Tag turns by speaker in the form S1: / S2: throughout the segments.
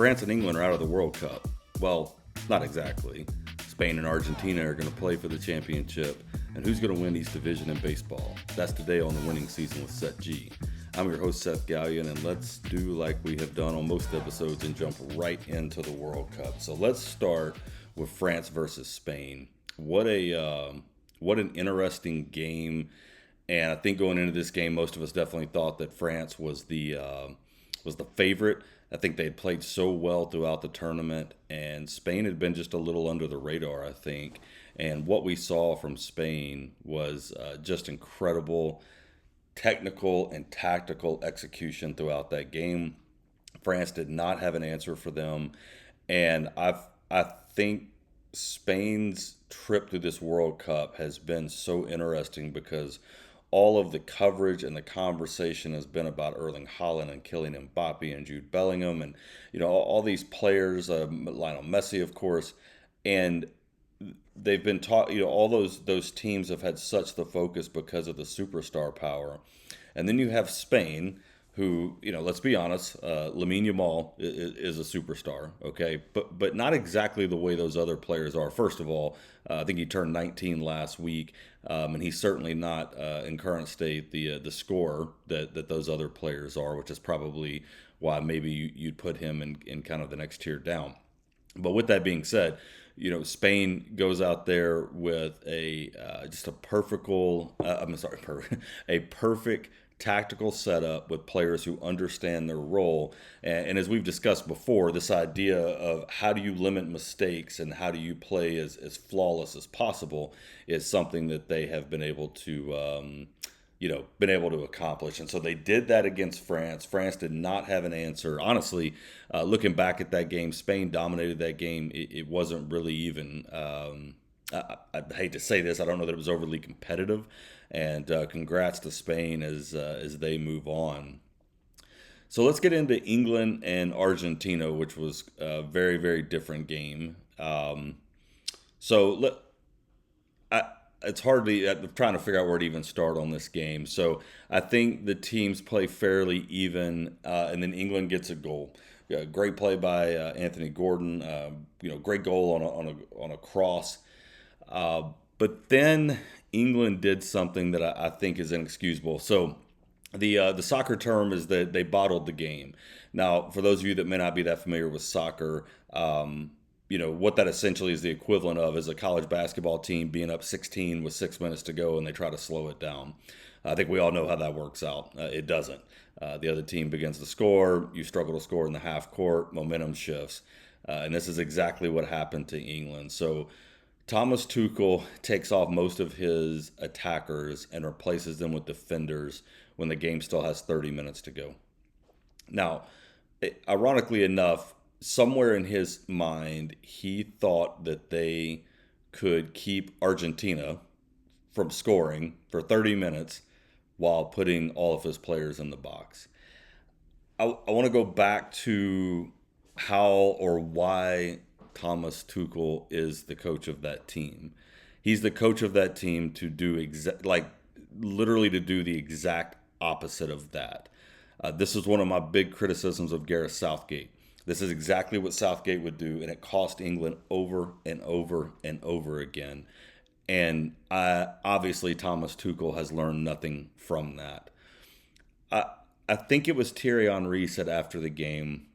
S1: France and England are out of the World Cup. Well, not exactly. Spain and Argentina are going to play for the championship. And who's going to win each division in baseball? That's today on the Winning Season with Seth G. I'm your host, Seth G, and let's do like we have done on most episodes and jump right into the World Cup. So let's start with France versus Spain. What an interesting game. And I think going into this game, most of us definitely thought that France was the favorite. I think they had played so well throughout the tournament, and Spain had been just a little under the radar, I think. And what we saw from Spain was just incredible technical and tactical execution throughout that game. France did not have an answer for them, and I think Spain's trip through this World Cup has been so interesting because all of the coverage and the conversation has been about Erling Haaland and Kylian Mbappe and Jude Bellingham and all these players, Lionel Messi, of course, and they've been taught. All those teams have had such the focus because of the superstar power, and then you have Spain, who, let's be honest, Lamine Yamal is a superstar, okay? But not exactly the way those other players are. First of all, I think he turned 19 last week, and he's certainly not, in current state, the scorer that those other players are, which is probably why maybe you'd put him in kind of the next tier down. But with that being said, Spain goes out there with a perfect tactical setup with players who understand their role. And as we've discussed before, this idea of how do you limit mistakes and how do you play as flawless as possible is something that they have been able to accomplish. And so they did that against France. France did not have an answer. Honestly, looking back at that game, Spain dominated that game. It wasn't really even, I hate to say this, I don't know that it was overly competitive. And congrats to Spain as they move on. So let's get into England and Argentina, which was a very, very different game. It's hardly, I'm trying to figure out where to even start on this game. So I think the teams play fairly even, and then England gets a goal. Great play by Anthony Gordon. Great goal on a cross. But then England did something that I think is inexcusable. So the soccer term is that they bottled the game. Now, for those of you that may not be that familiar with soccer, what that essentially is the equivalent of is a college basketball team being up 16 with 6 minutes to go and they try to slow it down. I think we all know how that works out. It doesn't. The other team begins to score. You struggle to score in the half court. Momentum shifts. And this is exactly what happened to England. So Thomas Tuchel takes off most of his attackers and replaces them with defenders when the game still has 30 minutes to go. Now, ironically enough, somewhere in his mind, he thought that they could keep Argentina from scoring for 30 minutes while putting all of his players in the box. I want to go back to how or why Thomas Tuchel is the coach of that team. He's the coach of that team to do literally to do the exact opposite of that. This is one of my big criticisms of Gareth Southgate. This is exactly what Southgate would do, and it cost England over and over and over again. And obviously Thomas Tuchel has learned nothing from that. I think it was Thierry Henry said after the game,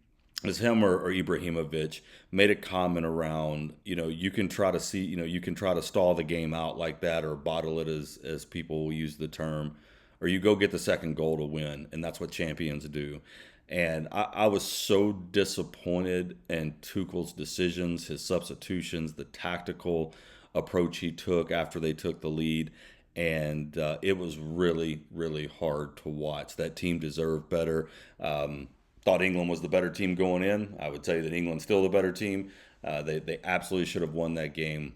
S1: as him or Ibrahimovic made a comment around, you can try to stall the game out like that or bottle it as people will use the term, or you go get the second goal to win, and that's what champions do. And I was so disappointed in Tuchel's decisions, his substitutions, the tactical approach he took after they took the lead. And it was really, really hard to watch. That team deserved better. Thought England was the better team going in. I would tell you that England's still the better team. They absolutely should have won that game.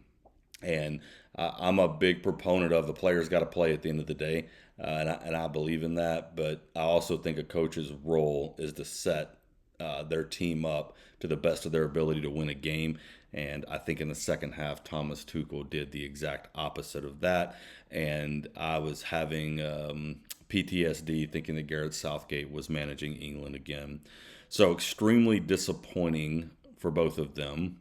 S1: And I'm a big proponent of the players got to play at the end of the day. And I believe in that. But I also think a coach's role is to set their team up to the best of their ability to win a game. And I think in the second half, Thomas Tuchel did the exact opposite of that. And I was having PTSD thinking that Gareth Southgate was managing England again. So extremely disappointing for both of them,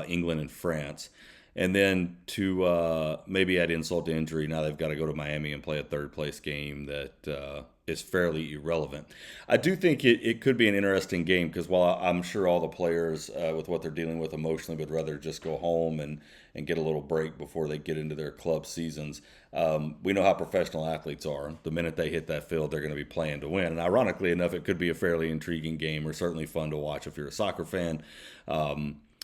S1: England and France. And then to maybe add insult to injury, now they've got to go to Miami and play a third place game that is fairly irrelevant. I do think it could be an interesting game because while I'm sure all the players, with what they're dealing with emotionally, would rather just go home and get a little break before they get into their club seasons, we know how professional athletes are. The minute they hit that field, they're going to be playing to win. And ironically enough, it could be a fairly intriguing game or certainly fun to watch if you're a soccer fan.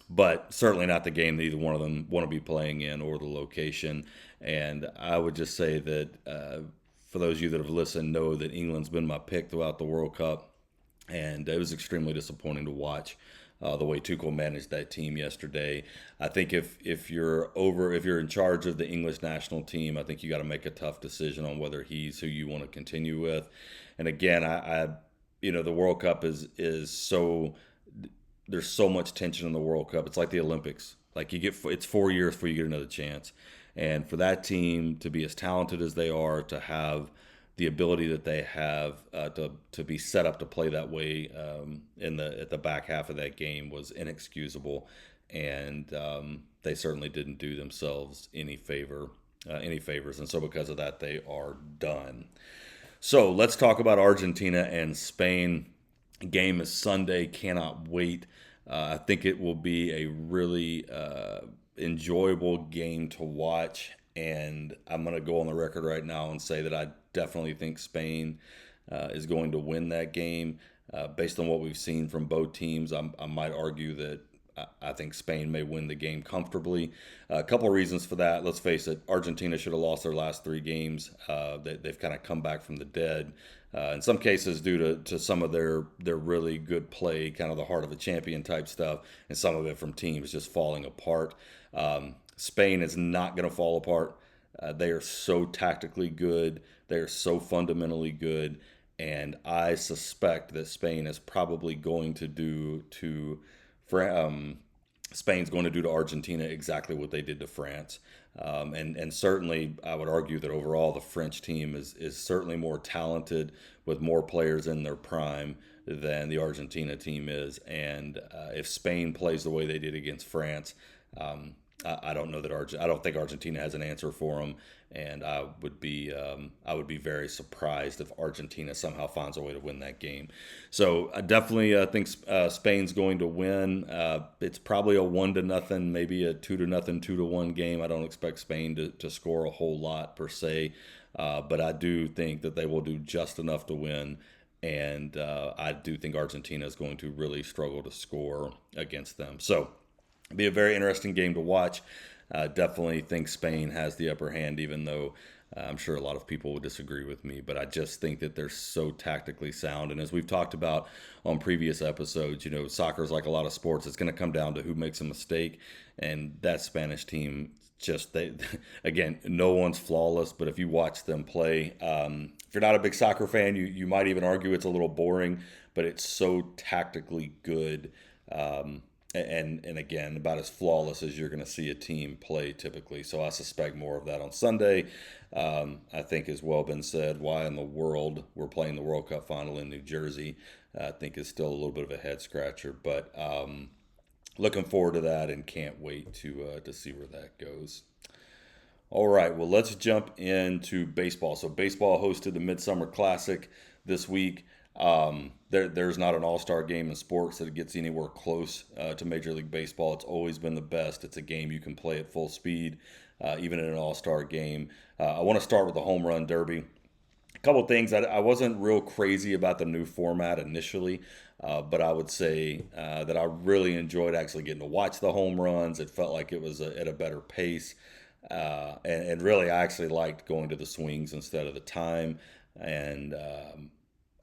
S1: But certainly not the game that either one of them want to be playing in or the location. And I would just say that for those of you that have listened, know that England's been my pick throughout the World Cup, and it was extremely disappointing to watch the way Tuchel managed that team yesterday. I think if you're in charge of the English national team, I think you got to make a tough decision on whether he's who you want to continue with. And again, I the World Cup is so there's so much tension in the World Cup. It's like the Olympics. Like it's 4 years before you get another chance. And for that team to be as talented as they are, to have the ability that they have, to be set up to play that way at the back half of that game was inexcusable, and they certainly didn't do themselves any favors. And so because of that, they are done. So let's talk about Argentina and Spain. Game is Sunday. Cannot wait. I think it will be a really enjoyable game to watch. And I'm going to go on the record right now and say that I definitely think Spain is going to win that game. Based on what we've seen from both teams, I might argue that I think Spain may win the game comfortably. A couple of reasons for that. Let's face it, Argentina should have lost their last three games. They've kind of come back from the dead. In some cases due to some of their really good play, kind of the heart of a champion type stuff, and some of it from teams just falling apart. Spain is not going to fall apart. They are so tactically good. They are so fundamentally good. And I suspect that Spain is probably going to do to Spain's going to do to Argentina exactly what they did to France. And certainly, I would argue that overall the French team is certainly more talented with more players in their prime than the Argentina team is. And if Spain plays the way they did against France, I don't know that I don't think Argentina has an answer for them, and I would be very surprised if Argentina somehow finds a way to win that game. So I definitely think Spain's going to win. It's probably a 1-0, maybe a 2-0, 2-1 game. I don't expect Spain to score a whole lot per se, but I do think that they will do just enough to win. And I do think Argentina is going to really struggle to score against them. So be a very interesting game to watch. Definitely think Spain has the upper hand, even though I'm sure a lot of people would disagree with me. But I just think that they're so tactically sound. And as we've talked about on previous episodes, soccer is like a lot of sports. It's going to come down to who makes a mistake. And that Spanish team, again, no one's flawless. But if you watch them play, if you're not a big soccer fan, you might even argue it's a little boring. But it's so tactically good. And again, about as flawless as you're going to see a team play typically. So I suspect more of that on Sunday. I think has well been said. Why in the world we're playing the World Cup final in New Jersey, I think is still a little bit of a head scratcher. But looking forward to that and can't wait to see where that goes. All right, well, let's jump into baseball. So baseball hosted the Midsummer Classic this week. There's not an all-star game in sports that gets anywhere close to Major League Baseball. It's always been the best. It's a game you can play at full speed, even in an all-star game. I want to start with the home run derby. A couple things. I wasn't real crazy about the new format initially, but I would say that I really enjoyed actually getting to watch the home runs. It felt like it was at a better pace. And really, I actually liked going to the swings instead of the time. And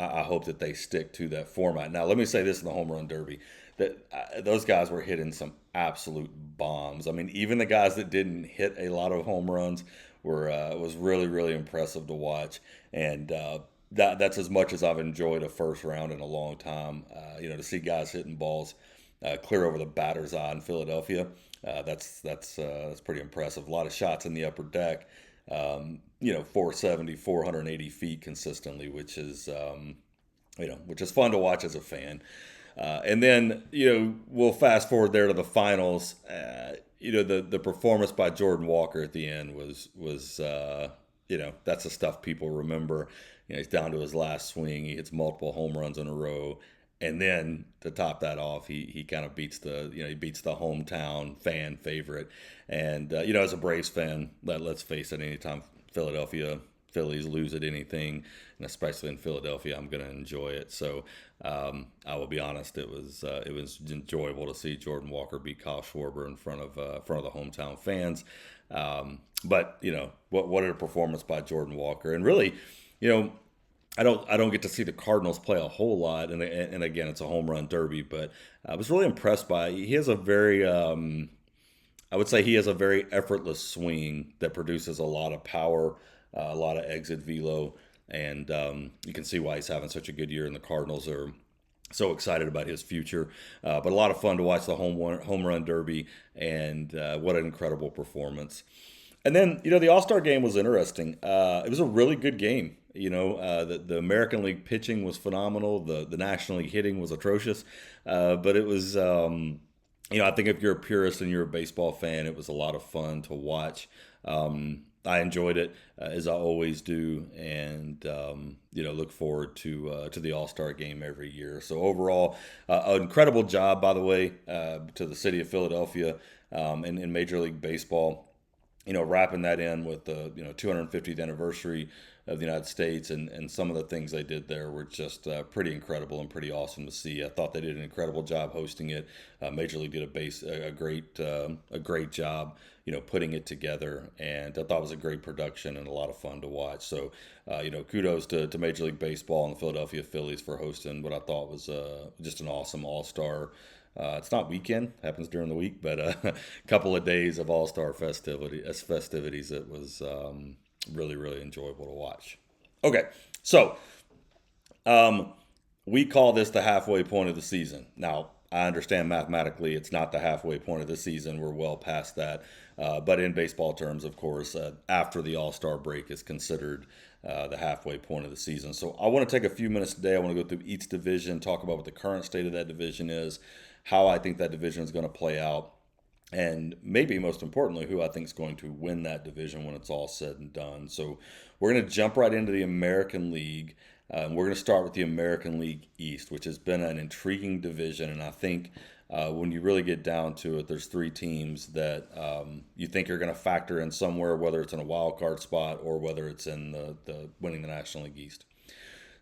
S1: I hope that they stick to that format. Now, let me say this in the home run derby, that those guys were hitting some absolute bombs. I mean, even the guys that didn't hit a lot of home runs was really, really impressive to watch. And that's as much as I've enjoyed a first round in a long time. To see guys hitting balls clear over the batter's eye in Philadelphia, that's pretty impressive. A lot of shots in the upper deck. 470, 480 feet consistently, which is which is fun to watch as a fan. And then, we'll fast forward there to the finals. The performance by Jordan Walker at the end was that's the stuff people remember. He's down to his last swing. He hits multiple home runs in a row. And then to top that off, he kind of beats the hometown fan favorite. And as a Braves fan, let's face it, anytime Philadelphia Phillies lose at anything, and especially in Philadelphia, I'm going to enjoy it. So I will be honest, it was enjoyable to see Jordan Walker beat Kyle Schwarber in front of the hometown fans. But what a performance by Jordan Walker, and really, I don't get to see the Cardinals play a whole lot, and again, it's a home run derby. But I was really impressed by. He has a very I would say he has a very effortless swing that produces a lot of power, a lot of exit velo, and you can see why he's having such a good year. And the Cardinals are so excited about his future. But a lot of fun to watch the home run derby, and what an incredible performance. And then the All Star game was interesting. It was a really good game. The American League pitching was phenomenal. The National League hitting was atrocious, but it was. I think if you're a purist and you're a baseball fan, it was a lot of fun to watch. I enjoyed it as I always do, and look forward to the All Star game every year. So overall, an incredible job, by the way, to the city of Philadelphia and in Major League Baseball. Wrapping that in with the 250th anniversary of the United States, and some of the things they did there were just pretty incredible and pretty awesome to see. I thought they did an incredible job hosting it. Major League did a great job, putting it together, and I thought it was a great production and a lot of fun to watch. So, kudos to Major League Baseball and the Philadelphia Phillies for hosting what I thought was just an awesome All-Star. It's not weekend, happens during the week, but a couple of days of All-Star festivities. It was really, really enjoyable to watch. Okay, so we call this the halfway point of the season. Now, I understand mathematically it's not the halfway point of the season. We're well past that. But in baseball terms, of course, after the All-Star break is considered the halfway point of the season. So I want to take a few minutes today. I want to go through each division, talk about what the current state of that division is, how I think that division is going to play out, and maybe most importantly, who I think is going to win that division when it's all said and done. So we're going to jump right into the American League. We're going to start with the American League East, which has been an intriguing division. And I think when you really get down to it, there's three teams that you think are going to factor in somewhere, whether it's in a wild card spot or whether it's in the winning the National League East.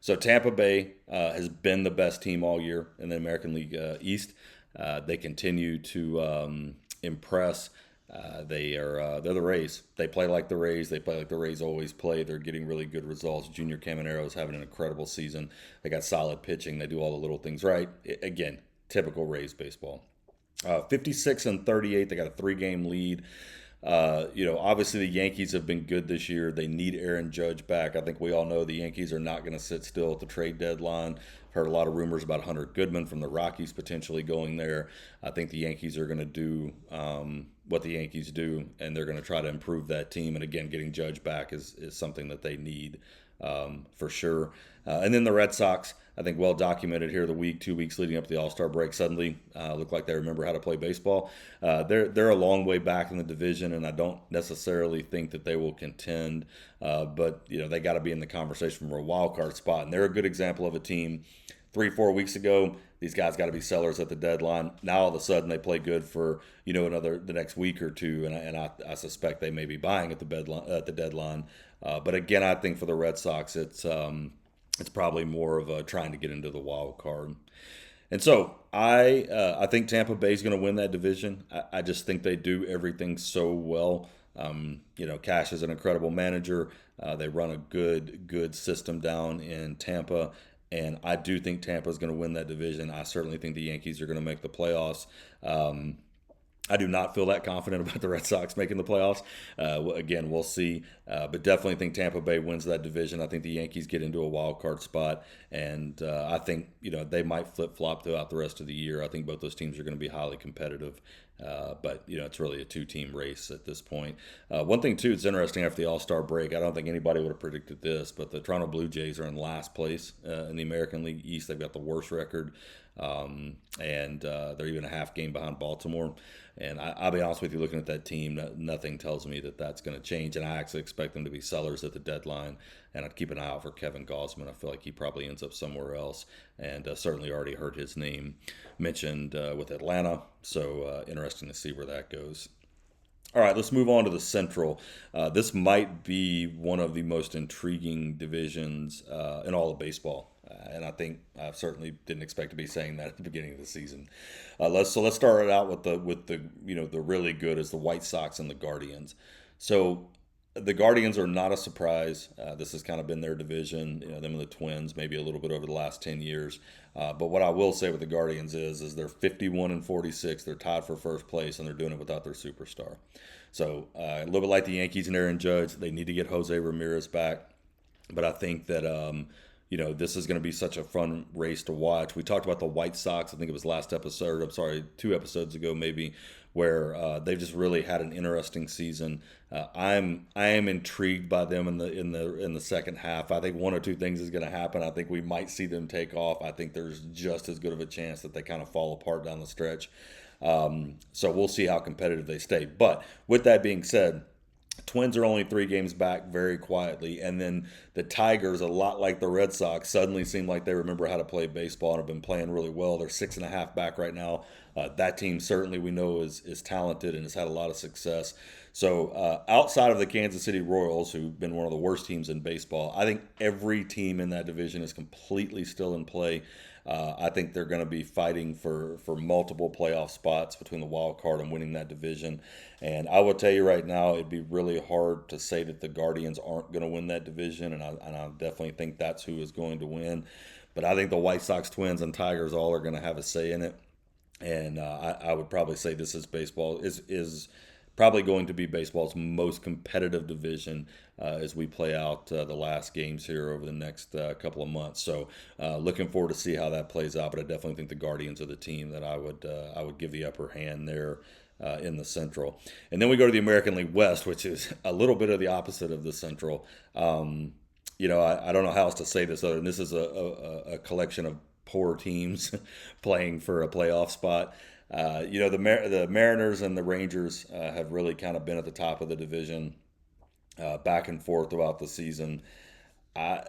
S1: So Tampa Bay has been the best team all year in the American League East. They continue to impress. They're the Rays. They play like the Rays. They play like the Rays always play. They're getting really good results. Junior Caminero is having an incredible season. They got solid pitching. They do all the little things right. Again, typical Rays baseball. 56-38. They got a 3-game lead. Obviously the Yankees have been good this year. They need Aaron Judge back. I think we all know the Yankees are not going to sit still at the trade deadline. I've heard a lot of rumors about Hunter Goodman from the Rockies potentially going there. I think the Yankees are going to do what the Yankees do, and they're going to try to improve that team. And again, getting Judge back is something that they need for sure. And then the Red Sox, I think well documented here the 2 weeks leading up to the All-Star break, suddenly look like they remember how to play baseball. They're a long way back in the division, and I don't necessarily think that they will contend. But they got to be in the conversation for a wild card spot, and they're a good example of a team. 3-4 weeks ago, these guys got to be sellers at the deadline. Now all of a sudden they play good for the next week or two, and I suspect they may be buying at the deadline. But again, I think for the Red Sox, it's probably more of trying to get into the wild card. And so I think Tampa Bay is going to win that division. I just think they do everything so well. Cash is an incredible manager. They run a good system down in Tampa. And I do think Tampa is going to win that division. I certainly think the Yankees are going to make the playoffs. I do not feel that confident about the Red Sox making the playoffs. Again, we'll see. But definitely think Tampa Bay wins that division. I think the Yankees get into a wild card spot, and I think they might flip flop throughout the rest of the year. I think both those teams are going to be highly competitive. But it's really a two-team race at this point. One thing too, it's interesting after the All-Star break. I don't think anybody would have predicted this, but the Toronto Blue Jays are in last place in the American League East. They've got the worst record, and they're even a half game behind Baltimore. And I'll be honest with you, looking at that team, nothing tells me that that's going to change. And I actually expect them to be sellers at the deadline. And I'd keep an eye out for Kevin Gausman. I feel like he probably ends up somewhere else. And certainly already heard his name mentioned with Atlanta. So interesting to see where that goes. All right, let's move on to the Central. This might be one of the most intriguing divisions in all of baseball, and I think I certainly didn't expect to be saying that at the beginning of the season. Let's start it out with the really good is the White Sox and the Guardians. So the Guardians are not a surprise. This has kind of been their division. Them and the Twins, maybe a little bit over the last 10 years. But what I will say with the Guardians is they're 51 and 46. They're tied for first place, and they're doing it without their superstar. So a little bit like the Yankees and Aaron Judge, they need to get Jose Ramirez back. But I think that this is going to be such a fun race to watch. We talked about the White Sox. I think it was last episode. I'm sorry, 2 episodes ago maybe, where they've just really had an interesting season. I am intrigued by them in the second half. I think one or two things is going to happen. I think we might see them take off. I think there's just as good of a chance that they kind of fall apart down the stretch. So we'll see how competitive they stay. But with that being said, Twins are only 3 games back very quietly, and then the Tigers, a lot like the Red Sox, suddenly seem like they remember how to play baseball and have been playing really well. They're 6.5 back right now. That team certainly we know is talented and has had a lot of success. So outside of the Kansas City Royals, who've been one of the worst teams in baseball, I think every team in that division is completely still in play. I think they're going to be fighting for multiple playoff spots between the wild card and winning that division. And I will tell you right now, it'd be really hard to say that the Guardians aren't going to win that division, and I definitely think that's who is going to win. But I think the White Sox, Twins, and Tigers all are going to have a say in it. And I would probably say this is baseball is probably going to be baseball's most competitive division as we play out the last games here over the next couple of months. So looking forward to see how that plays out. But I definitely think the Guardians are the team that I would give the upper hand there in the Central. And then we go to the American League West, which is a little bit of the opposite of the Central. I don't know how else to say this other than this is a collection of poor teams playing for a playoff spot. The Mariners and the Rangers have really kind of been at the top of the division back and forth throughout the season.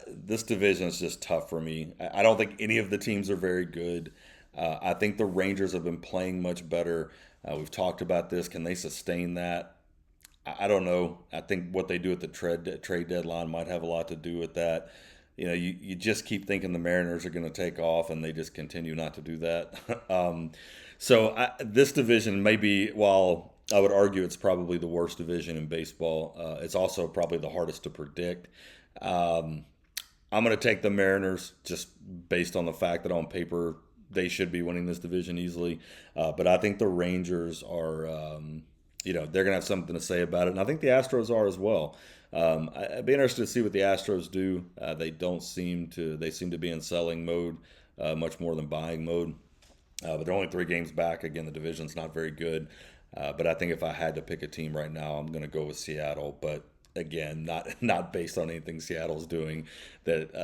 S1: This division is just tough for me. I don't think any of the teams are very good. I think the Rangers have been playing much better. We've talked about this. Can they sustain that? I don't know. I think what they do at the trade deadline might have a lot to do with that. You just keep thinking the Mariners are going to take off, and they just continue not to do that. This division may be, while I would argue it's probably the worst division in baseball, it's also probably the hardest to predict. I'm going to take the Mariners just based on the fact that on paper they should be winning this division easily. But I think the Rangers are, they're going to have something to say about it. And I think the Astros are as well. I'd be interested to see what the Astros do. They seem to be in selling mode much more than buying mode. But they're only 3 games back. Again, the division's not very good. But I think if I had to pick a team right now, I'm going to go with Seattle. But again, not based on anything Seattle's doing that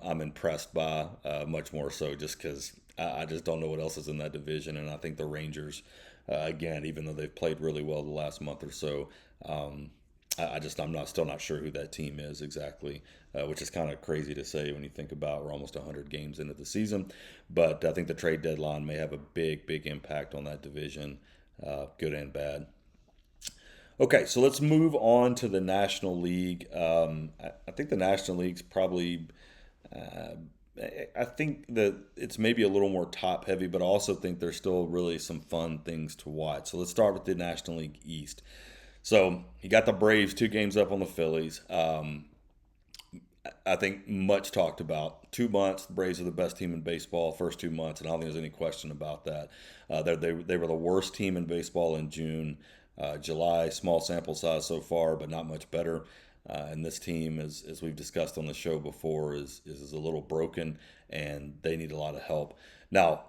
S1: I'm impressed by, much more so just because I just don't know what else is in that division. And I think the Rangers, again, even though they've played really well the last month or so, I'm still not sure who that team is exactly, which is kind of crazy to say when you think about we're almost 100 games into the season. But I think the trade deadline may have a big impact on that division, good and bad. Okay, so let's move on to the National League. I think the National League's probably, I think that it's maybe a little more top heavy, but I also think there's still really some fun things to watch. So let's start with the National League East. So you got the Braves 2 games up on the Phillies. I think much talked about. 2 months, the Braves are the best team in baseball, first 2 months, and I don't think there's any question about that. They were the worst team in baseball in June. July, small sample size so far, but not much better. And this team, as we've discussed on the show before, is a little broken, and they need a lot of help. Now,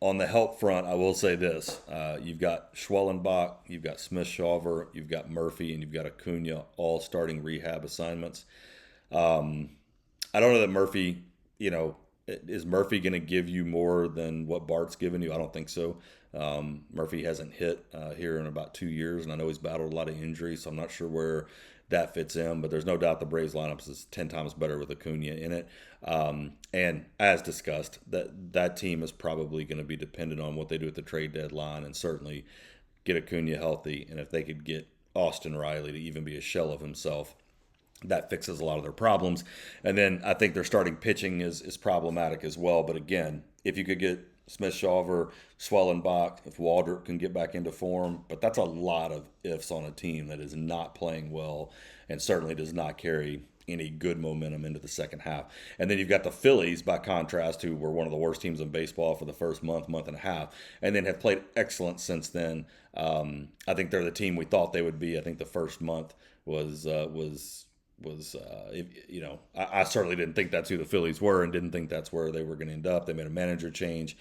S1: on the help front, I will say this: you've got Schwellenbach, you've got Smith Shawver, you've got Murphy, and you've got Acuna, all starting rehab assignments. Um, I don't know that Murphy, is Murphy going to give you more than what Bart's given you? I don't think so. Murphy hasn't hit here in about 2 years, and I know he's battled a lot of injuries, so I'm not sure where that fits in. But there's no doubt the Braves lineup is 10 times better with Acuna in it. And as discussed, that team is probably going to be dependent on what they do at the trade deadline, and certainly get Acuna healthy. And if they could get Austin Riley to even be a shell of himself, that fixes a lot of their problems. And then I think their starting pitching is problematic as well. But again, if you could get Smith Shawver, Swellenbach, if Waldrop can get back into form, but that's a lot of ifs on a team that is not playing well and certainly does not carry any good momentum into the second half. And then you've got the Phillies, by contrast, who were one of the worst teams in baseball for the first month and a half, and then have played excellent since then. I think they're the team we thought they would be. I think the first month I certainly didn't think that's who the Phillies were, and didn't think that's where they were going to end up. They made a manager change.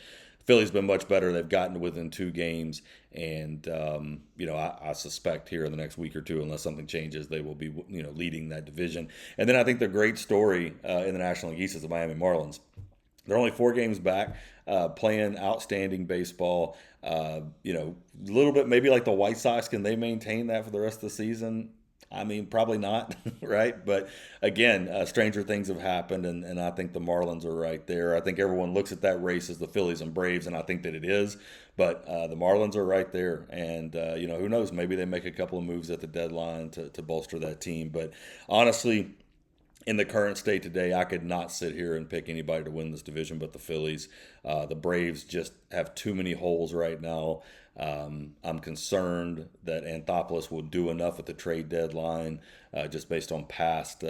S1: Philly's been much better. They've gotten to within 2 games, and I suspect here in the next week or two, unless something changes, they will be leading that division. And then I think the great story in the National League East is the Miami Marlins. They're only 4 games back, playing outstanding baseball. A little bit maybe like the White Sox. Can they maintain that for the rest of the season? I mean, probably not, right? But again, stranger things have happened, and I think the Marlins are right there. I think everyone looks at that race as the Phillies and Braves, and I think that it is. But the Marlins are right there, and who knows? Maybe they make a couple of moves at the deadline to bolster that team. But honestly, in the current state today, I could not sit here and pick anybody to win this division but the Phillies. The Braves just have too many holes right now. I'm concerned that Anthopoulos will do enough at the trade deadline, just based on past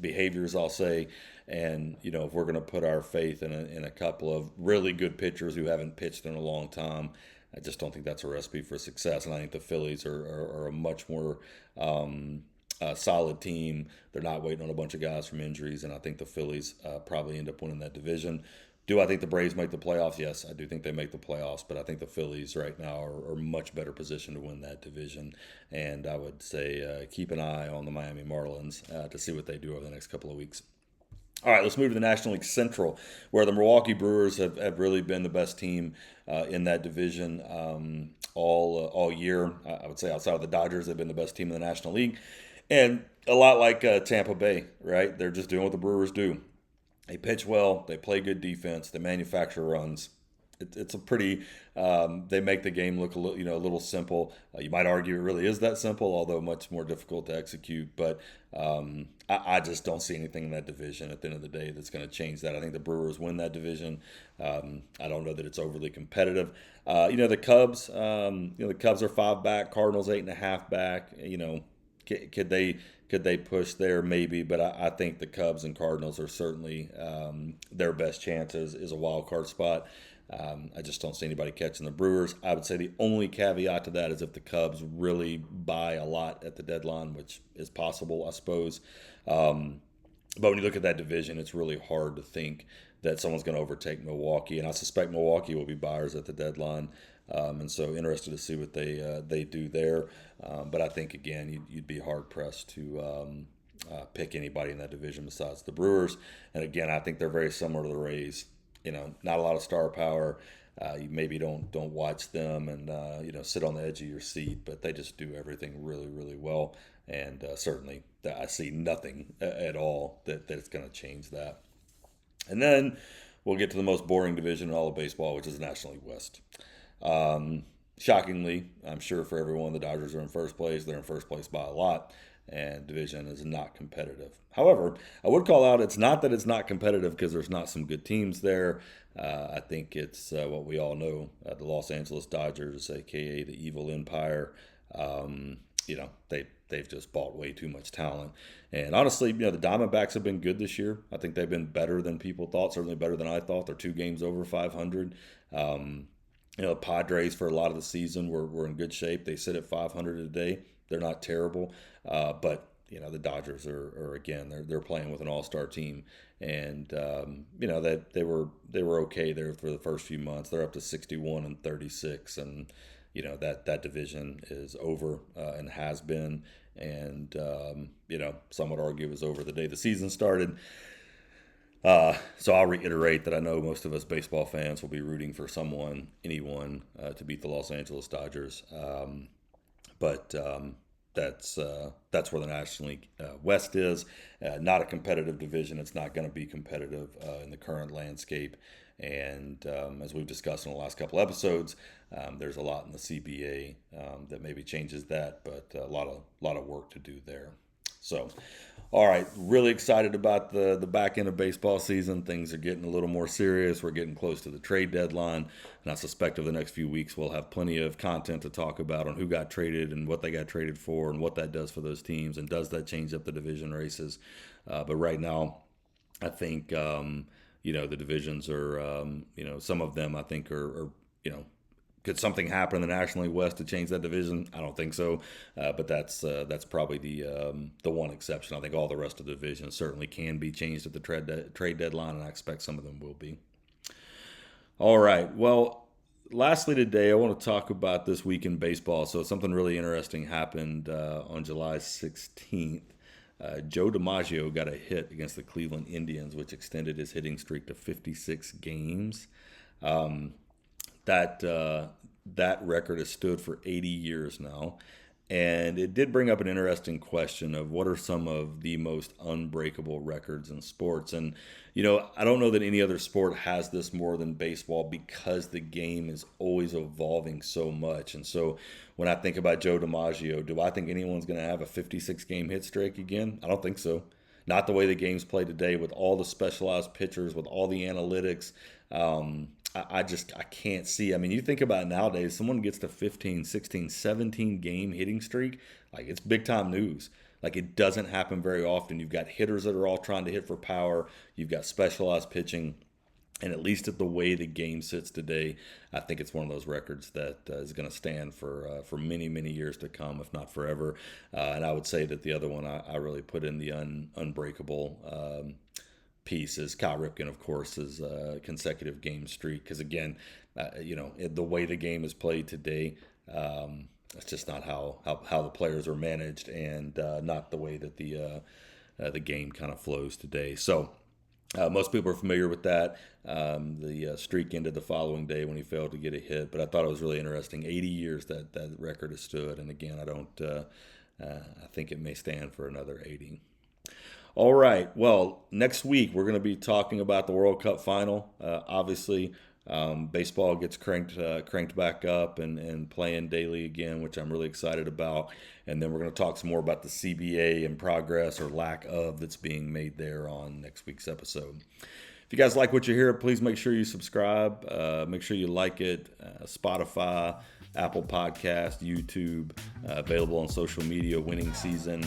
S1: behaviors, I'll say. And if we're going to put our faith in a couple of really good pitchers who haven't pitched in a long time, I just don't think that's a recipe for success. And I think the Phillies are a much more solid team. They're not waiting on a bunch of guys from injuries, and I think the Phillies probably end up winning that division. Do I think the Braves make the playoffs? Yes, I do think they make the playoffs, but I think the Phillies right now are much better positioned to win that division. And I would say keep an eye on the Miami Marlins to see what they do over the next couple of weeks. All right, let's move to the National League Central, where the Milwaukee Brewers have really been the best team in that division all year. I would say outside of the Dodgers, they've been the best team in the National League. And a lot like Tampa Bay, right? They're just doing what the Brewers do. They pitch well, they play good defense, they manufacture runs. It's a pretty. They make the game look a little simple. You might argue it really is that simple, although much more difficult to execute. But I just don't see anything in that division at the end of the day that's going to change that. I think the Brewers win that division. I don't know that it's overly competitive. The Cubs. The Cubs are 5 back. Cardinals 8.5 back. Could they push there? Maybe, but I think the Cubs and Cardinals are certainly their best chances is a wild card spot. I just don't see anybody catching the Brewers. I would say the only caveat to that is if the Cubs really buy a lot at the deadline, which is possible, I suppose. But when you look at that division, it's really hard to think that someone's going to overtake Milwaukee, and I suspect Milwaukee will be buyers at the deadline. And so interested to see what they do there. But I think, again, you'd be hard-pressed to pick anybody in that division besides the Brewers. And, again, I think they're very similar to the Rays. Not a lot of star power. You maybe don't watch them and, sit on the edge of your seat. But they just do everything really, really well. And certainly I see nothing at all that's going to change that. And then we'll get to the most boring division in all of baseball, which is the National League West. Shockingly, I'm sure for everyone, the Dodgers are in first place. They're in first place by a lot, and division is not competitive. However, I would call out it's not that it's not competitive because there's not some good teams there. I think it's what we all know, the Los Angeles Dodgers, aka the Evil Empire. they've just bought way too much talent. And honestly, the Diamondbacks have been good this year. I think they've been better than people thought, certainly better than I thought. They're 2 games over 500. Padres for a lot of the season were in good shape. They sit at 500 today. They're not terrible, but the Dodgers are again they're playing with an all-star team, and that they were okay there for the first few months. They're up to 61-36, and that division is over and has been, and some would argue it was over the day the season started. So I'll reiterate that I know most of us baseball fans will be rooting for anyone, to beat the Los Angeles Dodgers. But that's where the National League West is. Not a competitive division. It's not going to be competitive in the current landscape. And as we've discussed in the last couple episodes, there's a lot in the CBA that maybe changes that, but a lot of work to do there. So, all right, really excited about the back end of baseball season. Things are getting a little more serious. We're getting close to the trade deadline, and I suspect over the next few weeks we'll have plenty of content to talk about on who got traded and what they got traded for and what that does for those teams, and does that change up the division races. But right now, I think, the divisions are, some of them I think are could something happen in the National League West to change that division? I don't think so, but that's probably the one exception. I think all the rest of the divisions certainly can be changed at the trade deadline, and I expect some of them will be. All right. Well, lastly today, I want to talk about this week in baseball. So something really interesting happened on July 16th. Joe DiMaggio got a hit against the Cleveland Indians, which extended his hitting streak to 56 games. That record has stood for 80 years now, and it did bring up an interesting question of what are some of the most unbreakable records in sports. And I don't know that any other sport has this more than baseball, because the game is always evolving so much. And so when I think about Joe DiMaggio, do I think anyone's going to have a 56 game hit streak again? I don't think so. Not the way the game's played today, with all the specialized pitchers, with all the analytics. I can't see. I mean, you think about it nowadays, someone gets to 15, 16, 17 game hitting streak, like it's big time news. Like, it doesn't happen very often. You've got hitters that are all trying to hit for power. You've got specialized pitching. And at least at the way the game sits today, I think it's one of those records that is going to stand for many, many years to come, if not forever. And I would say that the other one I really put in the unbreakable piece is Cal Ripken, of course, his consecutive game streak. Because again, the way the game is played today, it's just not how the players are managed, and not the way that the game kind of flows today. So. Most people are familiar with that. The streak ended the following day when he failed to get a hit, but I thought it was really interesting. 80 years that record has stood, and again, I think it may stand for another 80. All right. Well, next week we're going to be talking about the World Cup final. Obviously, baseball gets cranked back up and playing daily again, which I'm really excited about. And then we're going to talk some more about the CBA and progress or lack of that's being made there on next week's episode. If you guys like what you hear, please make sure you subscribe. Make sure you like it. Spotify, Apple Podcast, YouTube, available on social media, Winning Season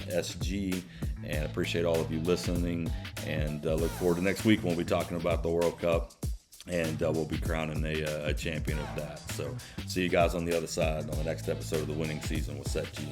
S1: SG. And appreciate all of you listening. And look forward to next week when we'll be talking about the World Cup. And we'll be crowning a champion of that. So see you guys on the other side on the next episode of the Winning Season with Seth G.